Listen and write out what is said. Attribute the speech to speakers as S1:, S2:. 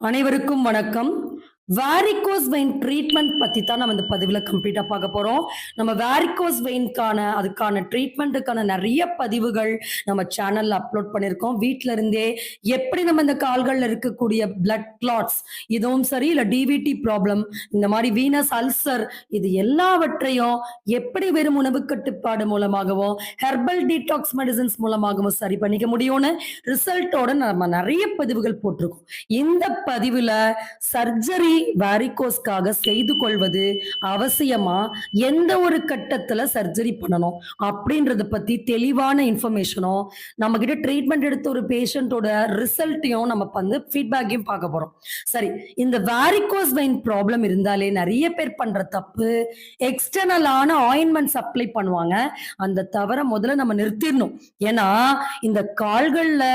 S1: அனைவருக்கும் வணக்கம். வாரிகோஸ் vein treatment பத்தி தான் நம்ம இந்த பதிவுல கம்ப்ளீட்டா பார்க்க போறோம். நம்ம வாரிகோஸ் வெயின்க்கான அதுக்கான ட்ரீட்மெண்ட்டுக்கான நெறைய பதிவுகள் நம்ம சேனல்ல அப்லோட் பண்ணியிருக்கோம். வீட்ல இருந்தே எப்படி நம்ம இந்த கால்கள்ல இருக்கக்கூடிய பிளட் கிளாட்ஸ் இதுவும் சரி, இல்ல டிவிடி ப்ராப்ளம், இந்த மாரி வீனஸ் அல்சர் இது எல்லாவற்றையும் எப்படி வெறும் உணவு கட்டுப்பாடு மூலமாகவும், ஹெர்பல் டீடாக்ஸ் மெடிசின்ஸ் மூலமாகவும் சரி பண்ணிக்க முடியும்னு ரிசல்ட்டோட நம்ம நெறைய பதிவுகள் போட்டிருக்கோம். இந்த பதிவுல சர்ஜரி வாரிகோஸ்க்காக செய்து கொள்வது அவசியமா? எந்த ஒரு கட்டத்துல சர்ஜரி பண்ணணும்? அப்படின்றத பத்தி தெளிவான இன்ஃபர்மேஷனும், நம்மகிட்ட ட்ரீட்மெண்ட் எடுத்த ஒரு பேஷண்டோட ரிசல்ட்டையும் நம்ம வந்து ஃபீட்பேக்கையும் பார்க்க போறோம். சரி, இந்த வாரிகோஸ் வெயின் ப்ராப்ளம் இருந்தாலே நெறைய பேர் பண்ற தப்பு, எக்ஸ்டர்னலான ஆயின்மெண்ட்ஸ் அப்ளை பண்ணுவாங்க. அந்த தவற முதல்ல நம்ம நிறுத்திறணும். ஏன்னா, இந்த கால்கள்ல